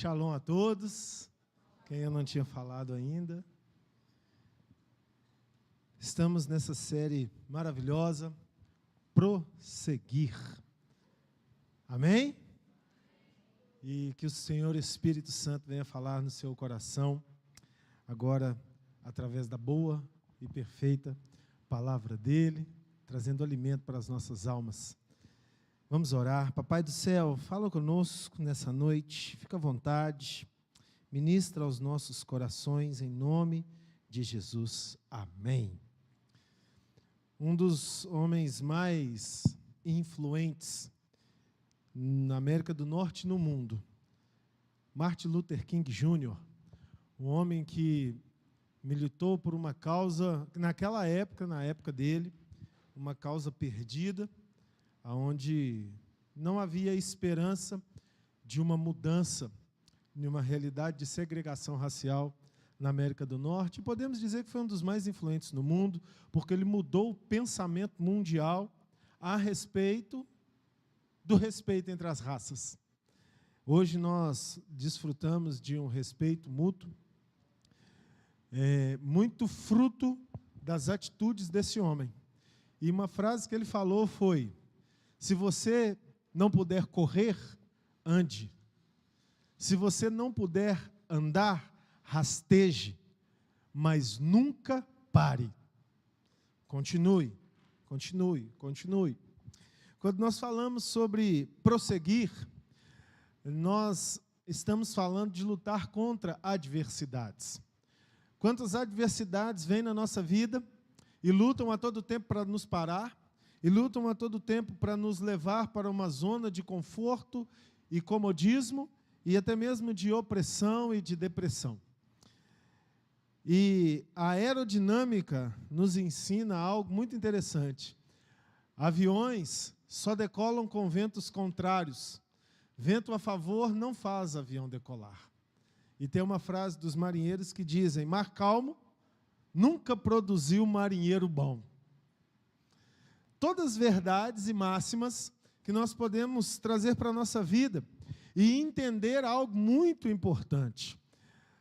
Shalom a todos, quem eu não tinha falado ainda. Estamos nessa série maravilhosa, Prosseguir. Amém? E que o Senhor Espírito Santo venha falar no seu coração, agora, através da boa e perfeita palavra dEle, trazendo alimento para as nossas almas. Vamos orar. Papai do céu, fala conosco nessa noite, fica à vontade, ministra aos nossos corações, em nome de Jesus. Amém. Um dos homens mais influentes na América do Norte e no mundo, Martin Luther King Jr., um homem que militou por uma causa, naquela época, na época dele, uma causa perdida, onde não havia esperança de uma mudança, de uma realidade de segregação racial na América do Norte. E podemos dizer que foi um dos mais influentes no mundo, porque ele mudou o pensamento mundial a respeito do respeito entre as raças. Hoje nós desfrutamos de um respeito mútuo, muito fruto das atitudes desse homem. E uma frase que ele falou foi: se você não puder correr, ande. Se você não puder andar, rasteje, mas nunca pare. Continue, continue, continue. Quando nós falamos sobre prosseguir, nós estamos falando de lutar contra adversidades. Quantas adversidades vêm na nossa vida e lutam a todo tempo para nos parar, e lutam a todo tempo para nos levar para uma zona de conforto e comodismo, e até mesmo de opressão e de depressão. E a aerodinâmica nos ensina algo muito interessante. Aviões só decolam com ventos contrários. Vento a favor não faz avião decolar. E tem uma frase dos marinheiros que dizem: mar calmo nunca produziu marinheiro bom. Todas verdades e máximas que nós podemos trazer para a nossa vida e entender algo muito importante.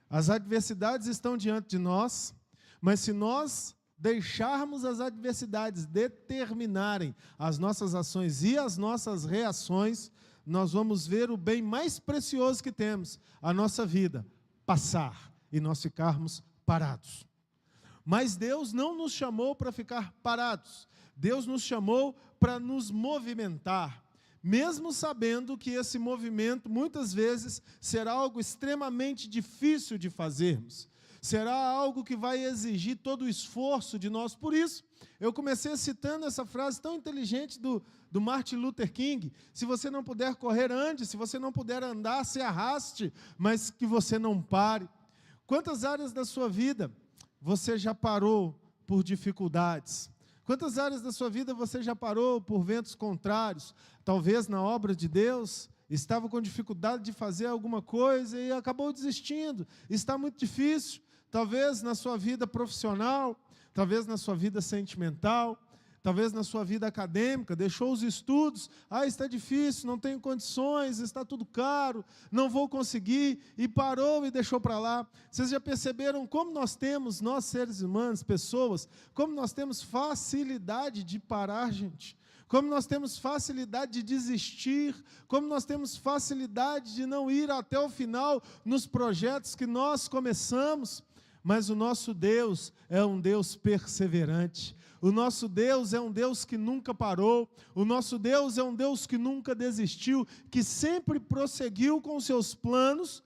As adversidades estão diante de nós, mas se nós deixarmos as adversidades determinarem as nossas ações e as nossas reações, nós vamos ver o bem mais precioso que temos, a nossa vida, passar e nós ficarmos parados. Mas Deus não nos chamou para ficar parados. Deus nos chamou para nos movimentar, mesmo sabendo que esse movimento, muitas vezes, será algo extremamente difícil de fazermos. Será algo que vai exigir todo o esforço de nós. Por isso, eu comecei citando essa frase tão inteligente do Martin Luther King: se você não puder correr, ande. Se você não puder andar, se arraste, mas que você não pare. Quantas áreas da sua vida você já parou por dificuldades? Quantas áreas da sua vida você já parou por ventos contrários? Talvez na obra de Deus estava com dificuldade de fazer alguma coisa e acabou desistindo. Está muito difícil. Talvez na sua vida profissional, talvez na sua vida sentimental, talvez na sua vida acadêmica, deixou os estudos, está difícil, não tenho condições, está tudo caro, não vou conseguir, e parou e deixou para lá. Vocês já perceberam como nós temos, nós seres humanos, pessoas, como nós temos facilidade de parar, gente? Como nós temos facilidade de desistir, como nós temos facilidade de não ir até o final nos projetos que nós começamos. Mas o nosso Deus é um Deus perseverante. O nosso Deus é um Deus que nunca parou. O nosso Deus é um Deus que nunca desistiu, que sempre prosseguiu com os seus planos.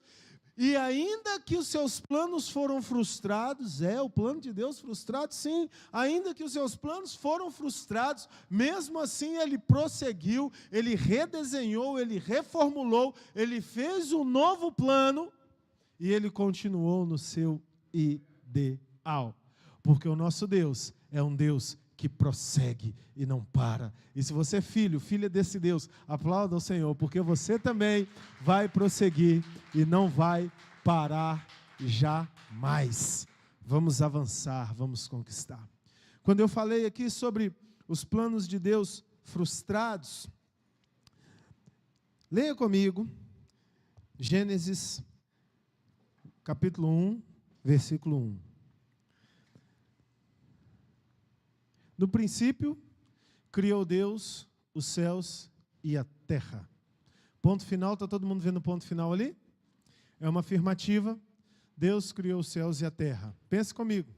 E ainda que os seus planos foram frustrados, o plano de Deus frustrado, sim. Ainda que os seus planos foram frustrados, mesmo assim Ele prosseguiu, Ele redesenhou, Ele reformulou, Ele fez um novo plano e Ele continuou no seu ideal. Porque o nosso Deus é um Deus que prossegue e não para. E se você é filho, filha desse Deus, aplauda ao Senhor, porque você também vai prosseguir e não vai parar jamais. Vamos avançar, vamos conquistar. Quando eu falei aqui sobre os planos de Deus frustrados, leia comigo Gênesis capítulo 1, versículo 1. No princípio, criou Deus os céus e a terra. Ponto final, está todo mundo vendo o ponto final ali? É uma afirmativa. Deus criou os céus e a terra. Pense comigo.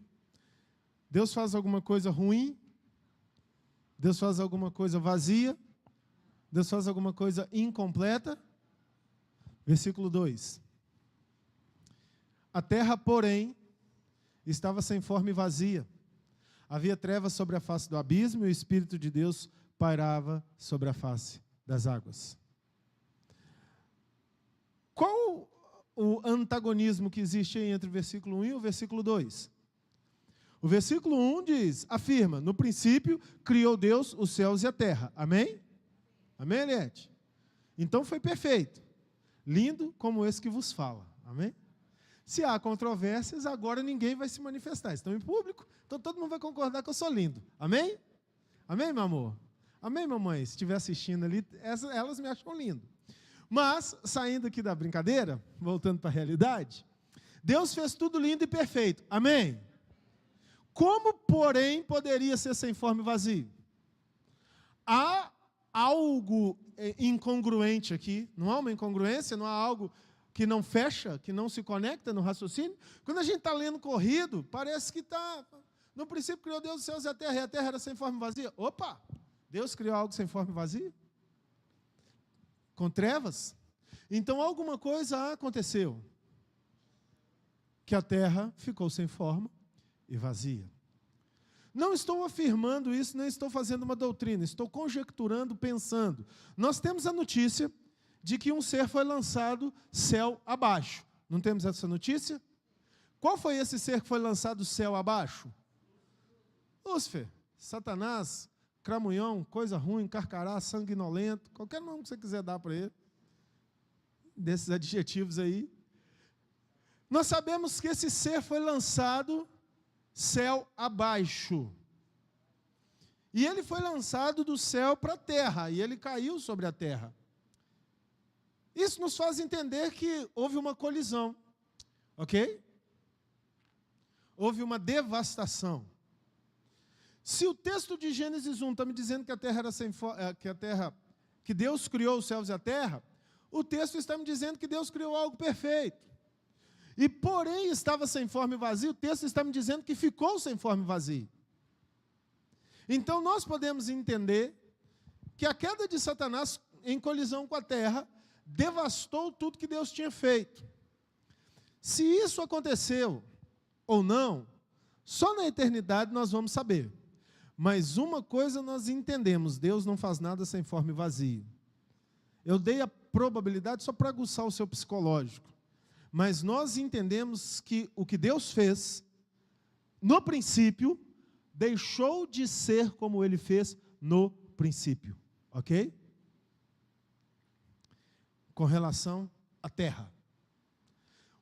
Deus faz alguma coisa ruim? Deus faz alguma coisa vazia? Deus faz alguma coisa incompleta? Versículo 2. A terra, porém, estava sem forma e vazia. Havia trevas sobre a face do abismo e o Espírito de Deus pairava sobre a face das águas. Qual o antagonismo que existe aí entre o versículo 1 e o versículo 2? O versículo 1 diz, afirma, no princípio criou Deus os céus e a terra. Amém? Amém, Eliette? Então foi perfeito. Lindo como esse que vos fala. Amém? Se há controvérsias, agora ninguém vai se manifestar. Estão em público, então todo mundo vai concordar que eu sou lindo. Amém? Amém, meu amor? Amém, mamãe? Se estiver assistindo ali, elas me acham lindo. Mas, saindo aqui da brincadeira, voltando para a realidade, Deus fez tudo lindo e perfeito. Amém? Como, porém, poderia ser sem forma e vazio? Há algo incongruente aqui. Não há uma incongruência? Não há algo que não fecha, que não se conecta no raciocínio? Quando a gente está lendo corrido, parece que está... No princípio criou Deus os céus e a terra era sem forma e vazia. Opa! Deus criou algo sem forma e vazia? Com trevas? Então alguma coisa aconteceu. Que a terra ficou sem forma e vazia. Não estou afirmando isso, nem estou fazendo uma doutrina, estou conjecturando, pensando. Nós temos a notícia de que um ser foi lançado céu abaixo. Não temos essa notícia? Qual foi esse ser que foi lançado céu abaixo? Lúcifer, Satanás, cramunhão, coisa ruim, carcará, sanguinolento, qualquer nome que você quiser dar para ele, desses adjetivos aí. Nós sabemos que esse ser foi lançado céu abaixo. E ele foi lançado do céu para a terra, e ele caiu sobre a terra. Isso nos faz entender que houve uma colisão, ok? Houve uma devastação. Se o texto de Gênesis 1 está me dizendo que a terra era sem que Deus criou os céus e a terra, o texto está me dizendo que Deus criou algo perfeito. E porém estava sem forma e vazio, o texto está me dizendo que ficou sem forma e vazio. Então nós podemos entender que a queda de Satanás em colisão com a terra devastou tudo que Deus tinha feito. Se isso aconteceu ou não, só na eternidade nós vamos saber. Mas uma coisa nós entendemos, Deus não faz nada sem forma e vazio. Eu dei a probabilidade só para aguçar o seu psicológico. Mas nós entendemos que o que Deus fez, no princípio, deixou de ser como Ele fez no princípio. Ok? Com relação à terra.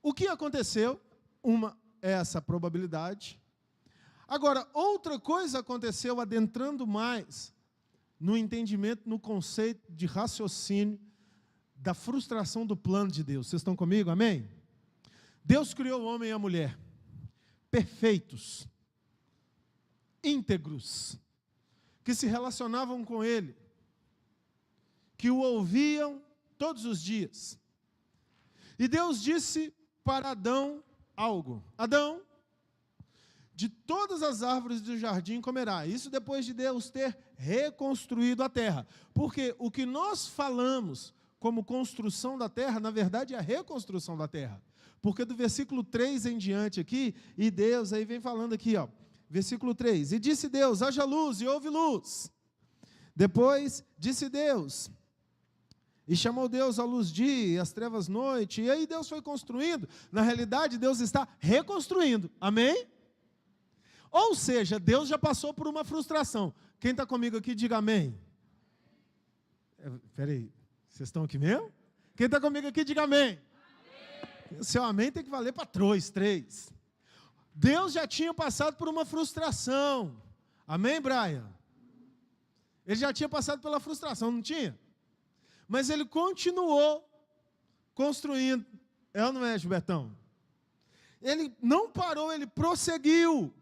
O que aconteceu? Uma é essa probabilidade. Agora, outra coisa aconteceu adentrando mais no entendimento, no conceito de raciocínio da frustração do plano de Deus. Vocês estão comigo? Amém? Deus criou o homem e a mulher perfeitos, íntegros, que se relacionavam com Ele, que o ouviam todos os dias. E Deus disse para Adão algo. Adão, de todas as árvores do jardim comerá. Isso depois de Deus ter reconstruído a terra. Porque o que nós falamos como construção da terra, na verdade é a reconstrução da terra. Porque do versículo 3 em diante aqui, e Deus aí vem falando aqui, ó, versículo 3. E disse Deus, haja luz, e houve luz. Depois disse Deus, e chamou Deus a luz dia e as trevas noite, e aí Deus foi construindo. Na realidade, Deus está reconstruindo. Amém? Ou seja, Deus já passou por uma frustração. Quem está comigo aqui, diga amém. Espera aí, vocês estão aqui mesmo? Quem está comigo aqui, diga amém. O seu amém tem que valer para três. Deus já tinha passado por uma frustração. Amém, Brian? Ele já tinha passado pela frustração, não tinha? Mas ele continuou construindo. É ou não é, Gilbertão? ele não parou, ele prosseguiu.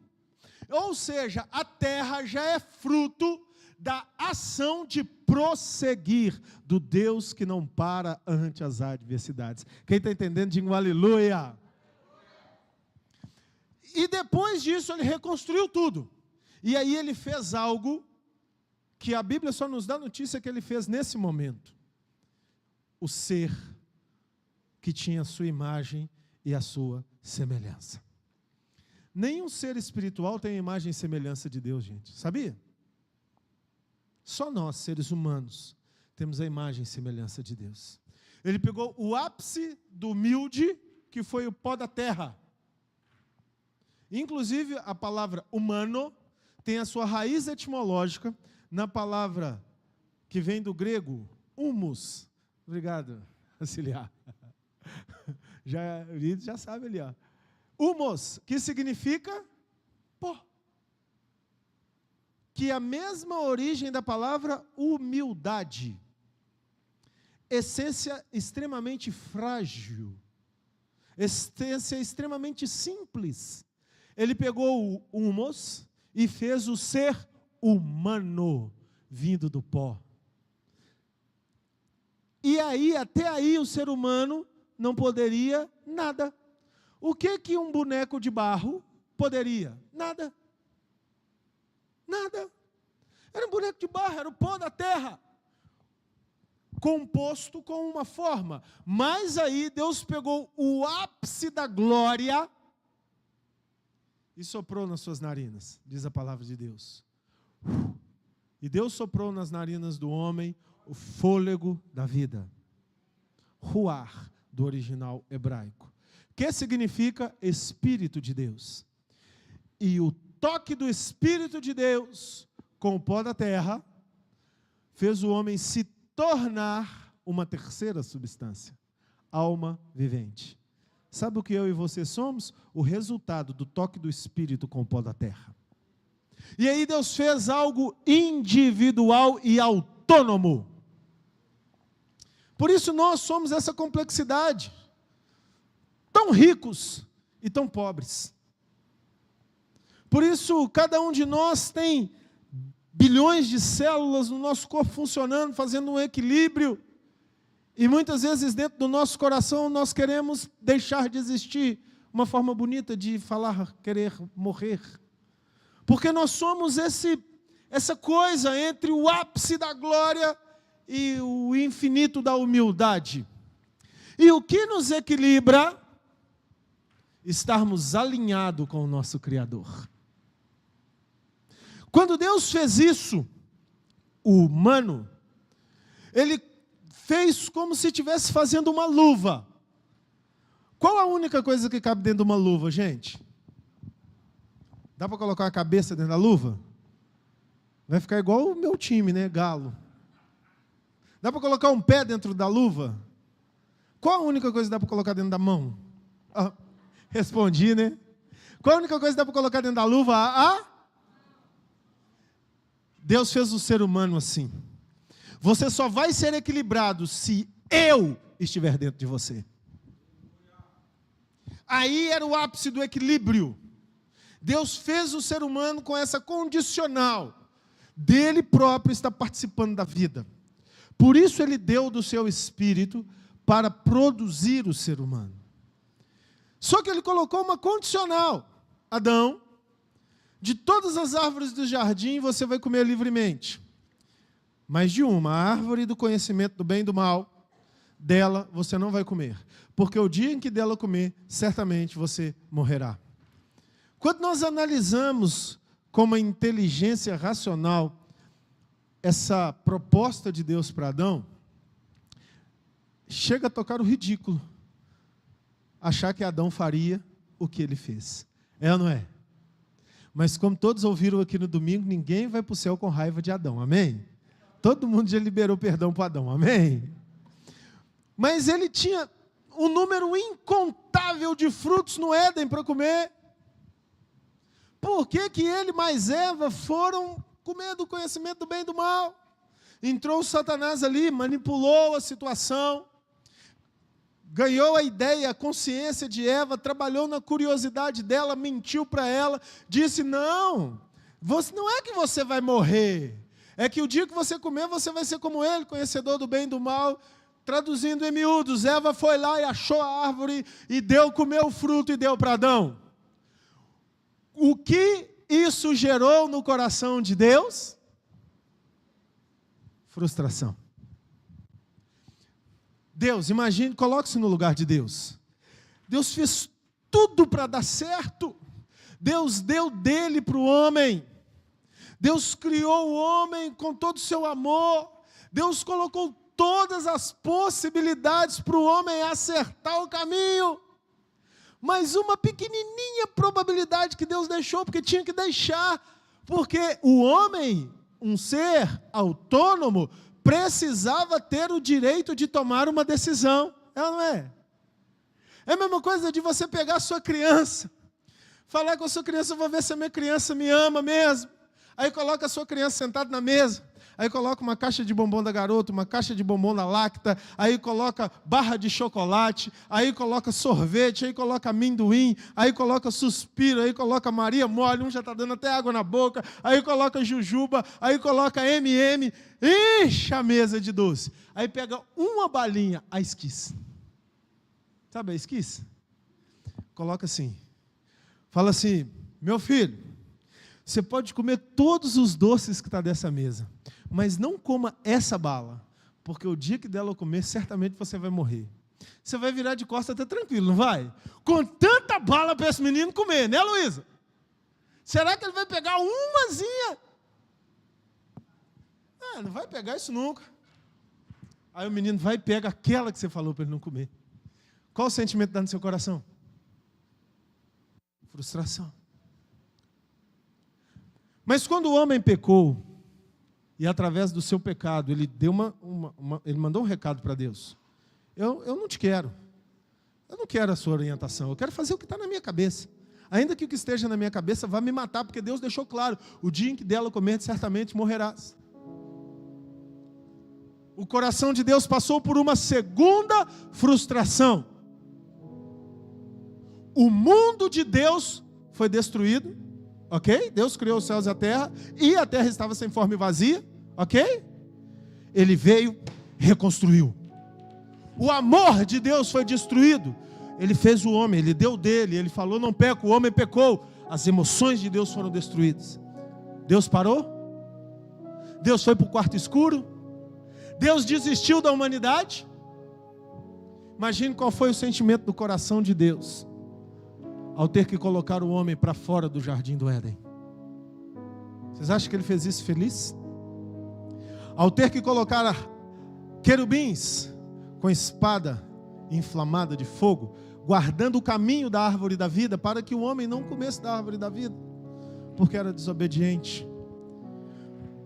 Ou seja, a terra já é fruto da ação de prosseguir do Deus que não para ante as adversidades. Quem está entendendo, diga um aleluia. E depois disso ele reconstruiu tudo. E aí ele fez algo que a Bíblia só nos dá notícia que ele fez nesse momento. O ser que tinha a sua imagem e a sua semelhança. Nenhum ser espiritual tem a imagem e semelhança de Deus, gente. Sabia? Só nós, seres humanos, temos a imagem e semelhança de Deus. Ele pegou o ápice do humilde, que foi o pó da terra. Inclusive, a palavra humano tem a sua raiz etimológica na palavra que vem do grego, humus. Obrigado, auxiliar. Já sabe ali, ó. Humus, que significa pó. Que é a mesma origem da palavra humildade. Essência extremamente frágil. Essência extremamente simples. Ele pegou o humus e fez o ser humano vindo do pó. E aí, até aí, o ser humano não poderia nada. O que um boneco de barro poderia? Nada. Nada. Era um boneco de barro, era o pó da terra, composto com uma forma. Mas aí Deus pegou o ápice da glória e soprou nas suas narinas, diz a palavra de Deus. E Deus soprou nas narinas do homem o fôlego da vida. Ruar, do original hebraico. Que significa Espírito de Deus. E o toque do Espírito de Deus com o pó da terra fez o homem se tornar uma terceira substância, alma vivente. Sabe o que eu e você somos? O resultado do toque do Espírito com o pó da terra. E aí Deus fez algo individual e autônomo. Por isso nós somos essa complexidade. Tão ricos e tão pobres. Por isso, cada um de nós tem bilhões de células no nosso corpo funcionando, fazendo um equilíbrio. E muitas vezes dentro do nosso coração nós queremos deixar de existir. Uma forma bonita de falar, querer morrer. Porque nós somos essa coisa entre o ápice da glória e o infinito da humildade. E o que nos equilibra? Estarmos alinhados com o nosso Criador. Quando Deus fez isso, o humano, Ele fez como se estivesse fazendo uma luva. Qual a única coisa que cabe dentro de uma luva, gente? Dá para colocar a cabeça dentro da luva? Vai ficar igual o meu time, né? Galo. Dá para colocar um pé dentro da luva? Qual a única coisa que dá para colocar dentro da mão? Ah, respondi, né? Qual a única coisa que dá para colocar dentro da luva? Deus fez o ser humano assim. Você só vai ser equilibrado se eu estiver dentro de você. Aí era o ápice do equilíbrio. Deus fez o ser humano com essa condicional. Dele próprio está participando da vida. Por isso Ele deu do seu Espírito para produzir o ser humano. Só que Ele colocou uma condicional. Adão, de todas as árvores do jardim você vai comer livremente. Mas de uma, a árvore do conhecimento do bem e do mal, dela você não vai comer. Porque o dia em que dela comer, certamente você morrerá. Quando nós analisamos com uma inteligência racional essa proposta de Deus para Adão, chega a tocar o ridículo. Achar que Adão faria o que ele fez. É ou não é? Mas como todos ouviram aqui no domingo, ninguém vai para o céu com raiva de Adão, amém? Todo mundo já liberou perdão para Adão, amém? Mas ele tinha um número incontável de frutos no Éden para comer. Por que ele mais Eva foram comer do conhecimento do bem e do mal? Entrou o Satanás ali, manipulou a situação, ganhou a ideia, a consciência de Eva, trabalhou na curiosidade dela, mentiu para ela, disse: não é que você vai morrer, é que o dia que você comer, você vai ser como ele, conhecedor do bem e do mal. Traduzindo em miúdos, Eva foi lá e achou a árvore, e comeu o fruto e deu para Adão. O que isso gerou no coração de Deus? Frustração. Deus, imagine, coloque-se no lugar de Deus. Deus fez tudo para dar certo. Deus deu dele para o homem. Deus criou o homem com todo o seu amor. Deus colocou todas as possibilidades para o homem acertar o caminho. Mas uma pequenininha probabilidade que Deus deixou, porque tinha que deixar. Porque o homem, um ser autônomo, precisava ter o direito de tomar uma decisão. É ou não é? É a mesma coisa de você pegar a sua criança, falar com a sua criança: eu vou ver se a minha criança me ama mesmo. Aí coloca a sua criança sentada na mesa, aí coloca uma caixa de bombom da Garoto, uma caixa de bombom da Lacta, aí coloca barra de chocolate, aí coloca sorvete, aí coloca amendoim, aí coloca suspiro, aí coloca Maria mole, um já está dando até água na boca, aí coloca jujuba, aí coloca M&M, enche a mesa de doce. Aí pega uma balinha, a esquiz. Sabe a esquiz? Coloca assim, fala assim: meu filho, você pode comer todos os doces que está dessa mesa, mas não coma essa bala, porque o dia que dela comer, certamente você vai morrer. Você vai virar de costas até tranquilo, não vai? Com tanta bala para esse menino comer, né, Luísa? Será que ele vai pegar umazinha? Não vai pegar isso nunca. Aí o menino vai e pega aquela que você falou para ele não comer. Qual o sentimento que dá no seu coração? Frustração. Mas quando o homem pecou, e através do seu pecado, ele deu ele mandou um recado para Deus: eu não te quero, eu não quero a sua orientação, eu quero fazer o que está na minha cabeça, ainda que o que esteja na minha cabeça vá me matar, porque Deus deixou claro: o dia em que dela comer, certamente morrerás. O coração de Deus passou por uma segunda frustração. O mundo de Deus foi destruído. Ok? Deus criou os céus e a terra estava sem forma e vazia. Ok? Ele veio, reconstruiu. O amor de Deus foi destruído. Ele fez o homem, ele deu dele, ele falou: não peco, o homem pecou. As emoções de Deus foram destruídas. Deus parou? Deus foi para o quarto escuro? Deus desistiu da humanidade? Imagine qual foi o sentimento do coração de Deus ao ter que colocar o homem para fora do jardim do Éden. Vocês acham que ele fez isso feliz? Ao ter que colocar querubins com espada inflamada de fogo, guardando o caminho da árvore da vida, para que o homem não comesse da árvore da vida, porque era desobediente.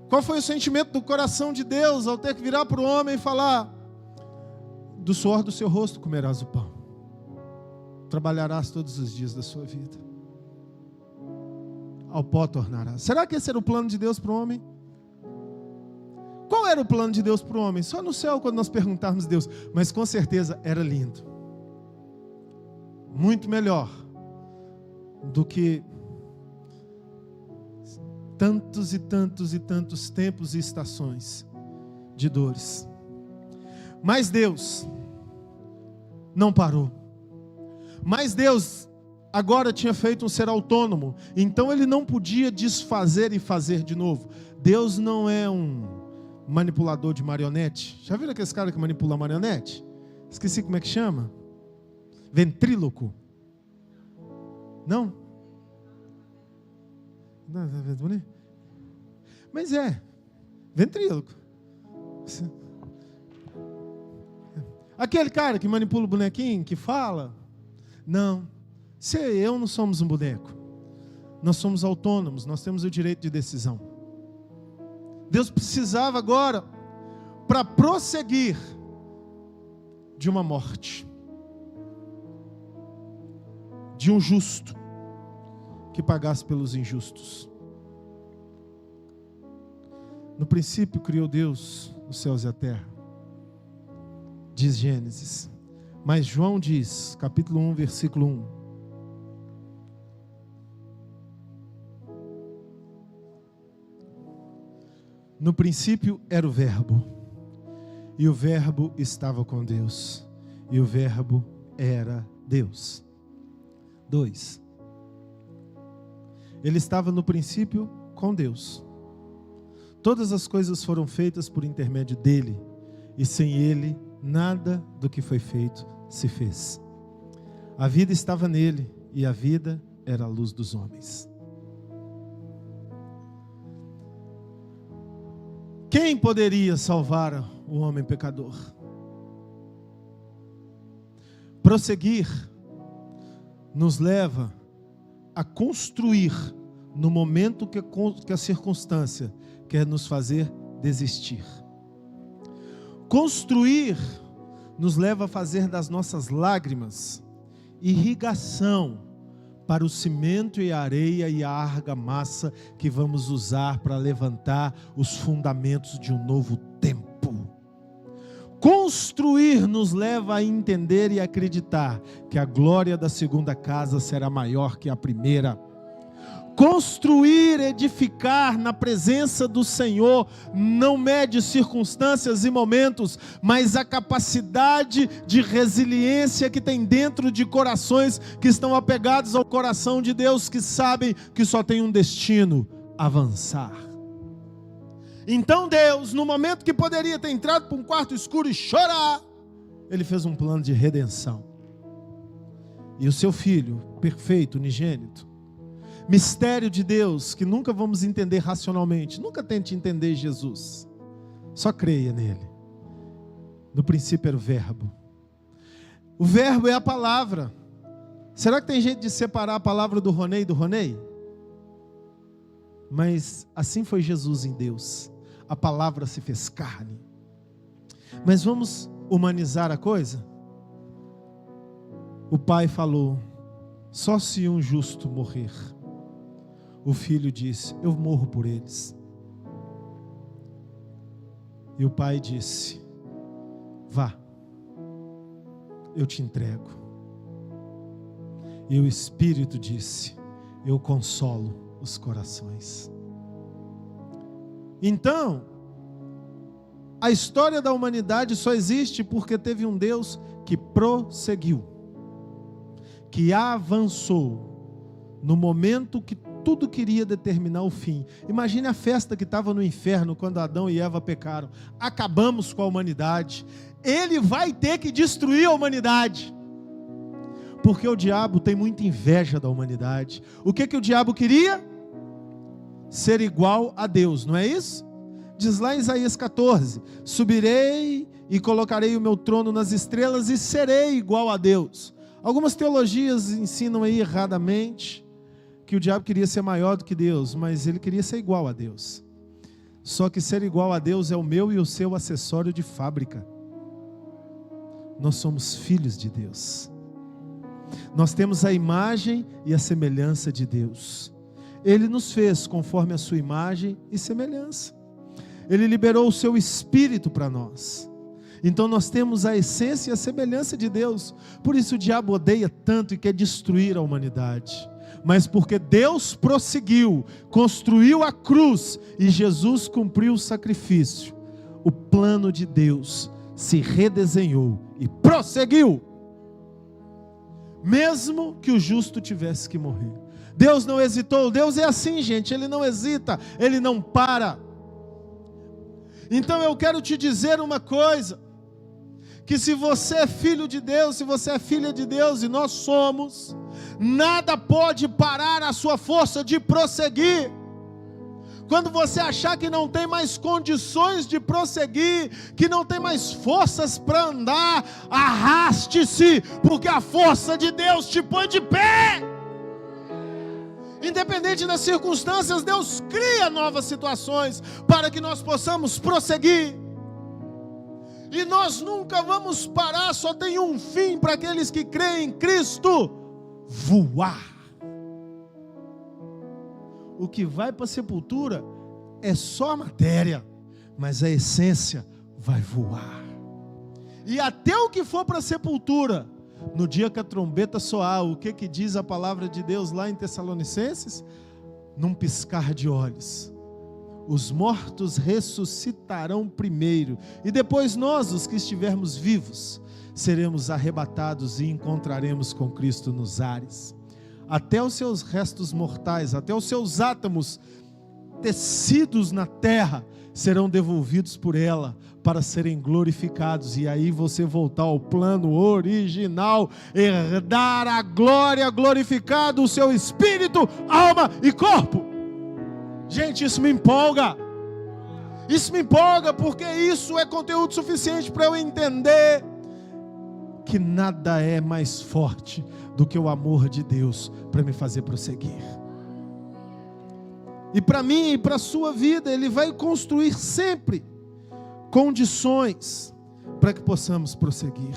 Qual foi o sentimento do coração de Deus ao ter que virar para o homem e falar: do suor do seu rosto comerás o pão, trabalharás todos os dias da sua vida, ao pó tornarás. Será que esse era o plano de Deus para o homem? Qual era o plano de Deus para o homem? Só no céu, quando nós perguntarmos a Deus. Mas com certeza era lindo, muito melhor do que tantos e tantos e tantos tempos e estações de dores. Mas Deus não parou. Mas Deus agora tinha feito um ser autônomo, então ele não podia desfazer e fazer de novo. Deus não é um manipulador de marionete. Já viram aqueles caras que manipulam marionete? Esqueci como é que chama. Ventríloco. Não? Mas é ventríloco. Aquele cara que manipula o bonequinho, que fala. Não, você e eu não somos um boneco. Nós somos autônomos, nós temos o direito de decisão. Deus precisava agora, para prosseguir, de uma morte, de um justo que pagasse pelos injustos. No princípio criou Deus os céus e a terra, diz Gênesis. Mas João diz, capítulo 1, versículo 1. No princípio era o Verbo, e o Verbo estava com Deus, e o Verbo era Deus. 2. Ele estava no princípio com Deus. Todas as coisas foram feitas por intermédio dele, e sem ele, nada do que foi feito se fez. A vida estava nele, e a vida era a luz dos homens. Quem poderia salvar o homem pecador? Prosseguir nos leva a construir no momento que a circunstância quer nos fazer desistir. Construir nos leva a fazer das nossas lágrimas irrigação para o cimento e a areia e a argamassa que vamos usar para levantar os fundamentos de um novo tempo. Construir nos leva a entender e acreditar que a glória da segunda casa será maior que a primeira. Construir, edificar na presença do Senhor não mede circunstâncias e momentos, mas a capacidade de resiliência que tem dentro de corações que estão apegados ao coração de Deus, que sabem que só tem um destino: avançar. Então Deus, no momento que poderia ter entrado para um quarto escuro e chorar, Ele fez um plano de redenção. E o seu Filho, perfeito, unigênito, mistério de Deus que nunca vamos entender racionalmente. Nunca tente entender Jesus, só creia nele. No princípio era o Verbo. O Verbo é a palavra. Será que tem jeito de separar a palavra do Ronei do Ronei? Mas assim foi Jesus em Deus. A palavra se fez carne. Mas vamos humanizar a coisa? O Pai falou: só se um justo morrer. O Filho disse: eu morro por eles. E o Pai disse: vá, eu te entrego. E o Espírito disse: eu consolo os corações. Então, a história da humanidade só existe porque teve um Deus que prosseguiu, que avançou no momento que tudo queria determinar o fim. Imagine a festa que estava no inferno quando Adão e Eva pecaram. Acabamos com a humanidade. Ele vai ter que destruir a humanidade, porque o diabo tem muita inveja da humanidade. O que o diabo queria? Ser igual a Deus, não é isso? Diz lá em Isaías 14: subirei e colocarei o meu trono nas estrelas e serei igual a Deus. Algumas teologias ensinam aí erradamente que o diabo queria ser maior do que Deus, mas ele queria ser igual a Deus. Só que ser igual a Deus é o meu e o seu acessório de fábrica. Nós somos filhos de Deus. Nós temos a imagem e a semelhança de Deus. Ele nos fez conforme a sua imagem e semelhança. Ele liberou o seu Espírito para nós. Então nós temos a essência e a semelhança de Deus. Por isso o diabo odeia tanto e quer destruir a humanidade. Mas porque Deus prosseguiu, construiu a cruz e Jesus cumpriu o sacrifício, o plano de Deus se redesenhou e prosseguiu, mesmo que o justo tivesse que morrer. Deus não hesitou. Deus é assim, gente, Ele não hesita, Ele não para. Então eu quero te dizer uma coisa, que se você é filho de Deus, se você é filha de Deus, e nós somos, nada pode parar a sua força de prosseguir. Quando você achar que não tem mais condições de prosseguir, que não tem mais forças para andar, arraste-se, porque a força de Deus te põe de pé. Independente das circunstâncias, Deus cria novas situações para que nós possamos prosseguir. E nós nunca vamos parar, só tem um fim para aqueles que creem em Cristo: voar. O que vai para a sepultura é só a matéria, mas a essência vai voar. E até o que for para a sepultura, no dia que a trombeta soar, o que diz a palavra de Deus lá em Tessalonicenses? Num piscar de olhos, os mortos ressuscitarão primeiro, e depois nós, os que estivermos vivos, seremos arrebatados e encontraremos com Cristo nos ares. Até os seus restos mortais, até os seus átomos tecidos na terra, serão devolvidos por ela para serem glorificados, e aí você voltar ao plano original, herdar a glória, glorificado o seu espírito, alma e corpo. Gente, isso me empolga. Isso me empolga, porque isso é conteúdo suficiente para eu entender que nada é mais forte do que o amor de Deus para me fazer prosseguir. E para mim e para a sua vida, Ele vai construir sempre condições para que possamos prosseguir.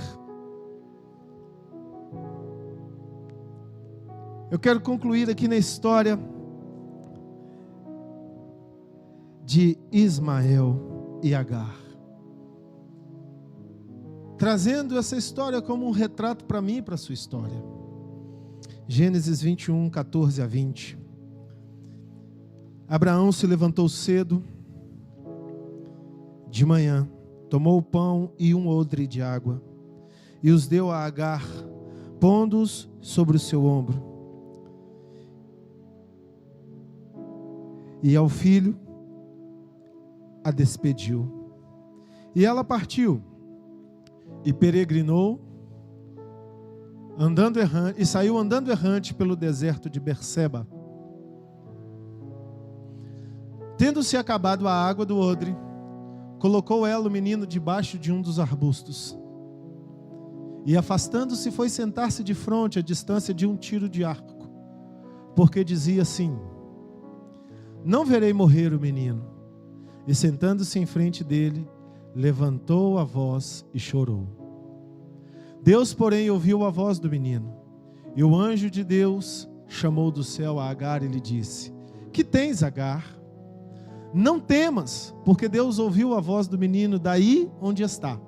Eu quero concluir aqui na história de Ismael e Agar, trazendo essa história como um retrato para mim e para a sua história. Gênesis 21, 14 a 20. Abraão se levantou cedo de manhã, tomou o pão e um odre de água, e os deu a Agar, pondo-os sobre o seu ombro. E ao filho a despediu. E ela partiu, e peregrinou, e saiu andando errante pelo deserto de Berseba. Tendo-se acabado a água do odre, colocou ela o menino debaixo de um dos arbustos. E afastando-se, foi sentar-se de fronte, à distância de um tiro de arco, porque dizia assim: não verei morrer o menino. E sentando-se em frente dele, levantou a voz e chorou. Deus, porém, ouviu a voz do menino. E o anjo de Deus chamou do céu a Agar e lhe disse: que tens, Agar? Não temas, porque Deus ouviu a voz do menino daí onde está.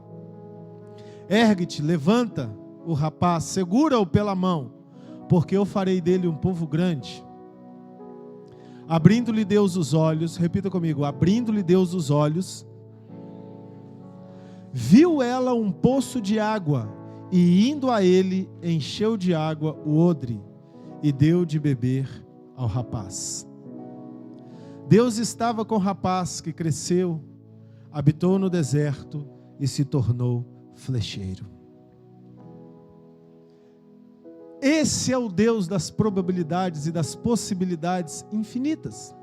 Ergue-te, levanta o rapaz, segura-o pela mão, porque eu farei dele um povo grande. Abrindo-lhe Deus os olhos, repita comigo, abrindo-lhe Deus os olhos, viu ela um poço de água, e indo a ele, encheu de água o odre, e deu de beber ao rapaz. Deus estava com o rapaz, que cresceu, habitou no deserto e se tornou flecheiro. Esse é o Deus das probabilidades e das possibilidades infinitas.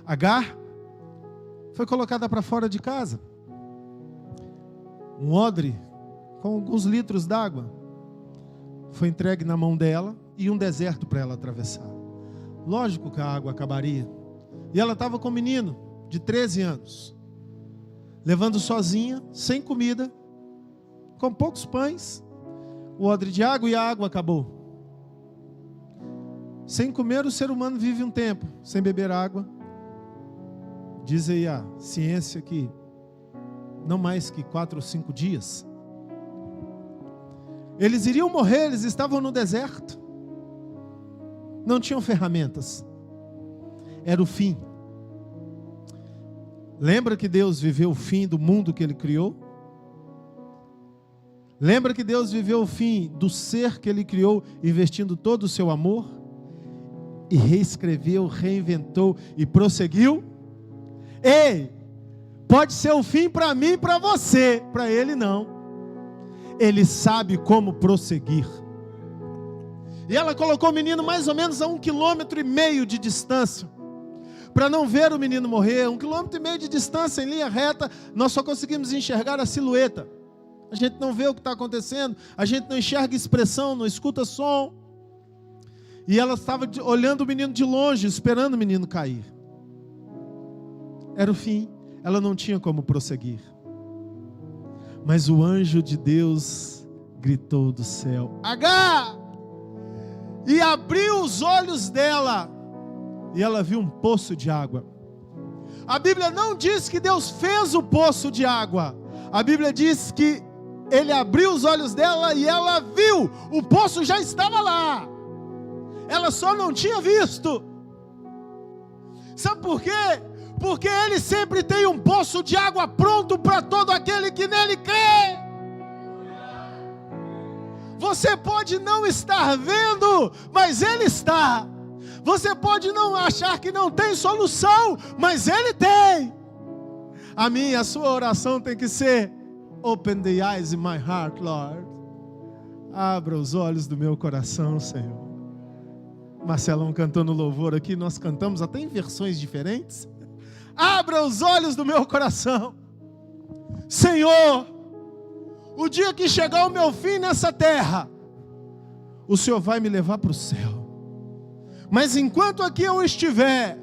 Agar foi colocada para fora de casa. Um odre com alguns litros d'água foi entregue na mão dela e um deserto para ela atravessar. Lógico que a água acabaria. E ela estava com um menino de 13 anos, levando sozinha, sem comida, com poucos pães, o odre de água, e a água acabou. Sem comer, o ser humano vive um tempo, sem beber água. Diz aí a ciência que não mais que 4 ou 5 dias. Eles iriam morrer, eles estavam no deserto. Não tinham ferramentas. Era o fim. Lembra que Deus viveu o fim do mundo que Ele criou? Lembra que Deus viveu o fim do ser que Ele criou, investindo todo o seu amor? E reescreveu, reinventou e prosseguiu? Ei, pode ser o fim para mim e para você, para Ele não. Ele sabe como prosseguir. E ela colocou o menino mais ou menos a 1,5 km de distância, para não ver o menino morrer. 1,5 km de distância, em linha reta, nós só conseguimos enxergar a silhueta. A gente não vê o que está acontecendo, a gente não enxerga expressão, não escuta som. E ela estava olhando o menino de longe, esperando o menino cair. Era o fim, ela não tinha como prosseguir. Mas o anjo de Deus gritou do céu: Agar! E abriu os olhos dela, e ela viu um poço de água. A Bíblia não diz que Deus fez o poço de água. A Bíblia diz que ele abriu os olhos dela e ela viu, o poço já estava lá, ela só não tinha visto. Sabe por quê? Porque ele sempre tem um poço de água pronto para todo aquele que nele crê. Você pode não estar vendo, mas ele está. Você pode não achar que não tem solução, mas ele tem. A minha e a sua oração tem que ser: open the eyes in my heart, Lord. Abra os olhos do meu coração, Senhor. Marcelão cantou no louvor aqui, nós cantamos até em versões diferentes. Abra os olhos do meu coração. Senhor, o dia que chegar o meu fim nessa terra, o Senhor vai me levar para o céu. Mas enquanto aqui eu estiver,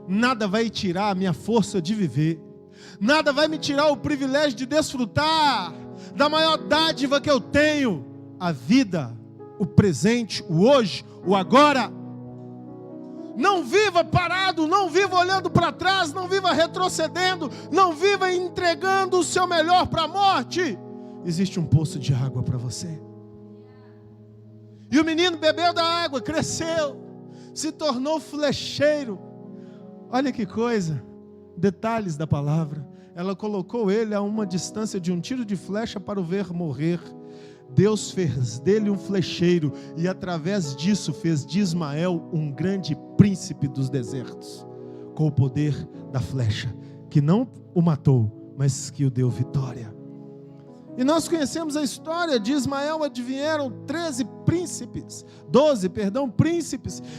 nada vai tirar a minha força de viver. Nada vai me tirar o privilégio de desfrutar da maior dádiva que eu tenho: a vida, o presente, o hoje, o agora. Não viva parado, não viva olhando para trás, não viva retrocedendo, não viva entregando o seu melhor para a morte. Existe um poço de água para você. E o menino bebeu da água, cresceu, se tornou flecheiro. Olha que coisa, detalhes da palavra. Ela colocou ele a uma distância de um tiro de flecha para o ver morrer. Deus fez dele um flecheiro e através disso fez de Ismael um grande príncipe dos desertos, com o poder da flecha, que não o matou, mas que o deu vitória. E nós conhecemos a história de Ismael, advieram 12 príncipes,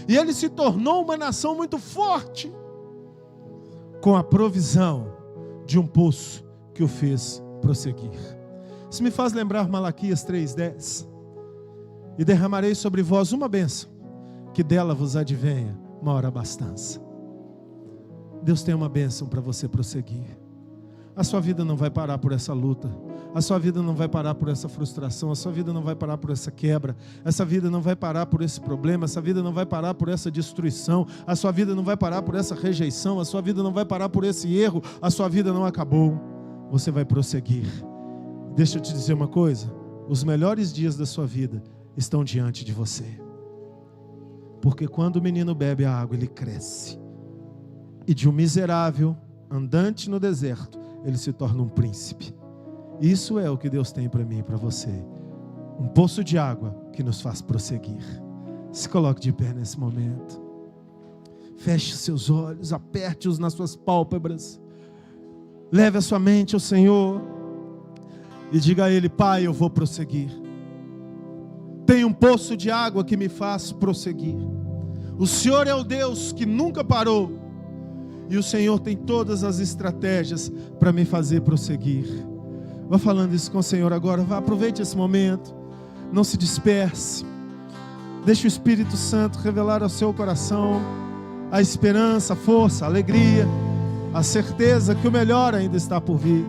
e ele se tornou uma nação muito forte, com a provisão de um poço que o fez prosseguir. Isso me faz lembrar Malaquias 3:10. E derramarei sobre vós uma bênção, que dela vos advenha maior abastança. Deus tem uma bênção para você prosseguir. A sua vida não vai parar por essa luta. A sua vida não vai parar por essa frustração. A sua vida não vai parar por essa quebra. Essa vida não vai parar por esse problema. Essa vida não vai parar por essa destruição. A sua vida não vai parar por essa rejeição. A sua vida não vai parar por esse erro. A sua vida não acabou. Você vai prosseguir. Deixa eu te dizer uma coisa: os melhores dias da sua vida estão diante de você. Porque quando o menino bebe a água, ele cresce. E de um miserável andante no deserto, ele se torna um príncipe. Isso é o que Deus tem para mim e para você. Um poço de água que nos faz prosseguir. Se coloque de pé nesse momento. Feche seus olhos, aperte-os nas suas pálpebras. Leve a sua mente ao Senhor e diga a Ele: Pai, eu vou prosseguir. Tem um poço de água que me faz prosseguir. O Senhor é o Deus que nunca parou. E o Senhor tem todas as estratégias para me fazer prosseguir. Vá falando isso com o Senhor agora. Vá, aproveite esse momento. Não se disperse. Deixe o Espírito Santo revelar ao seu coração a esperança, a força, a alegria, a certeza que o melhor ainda está por vir.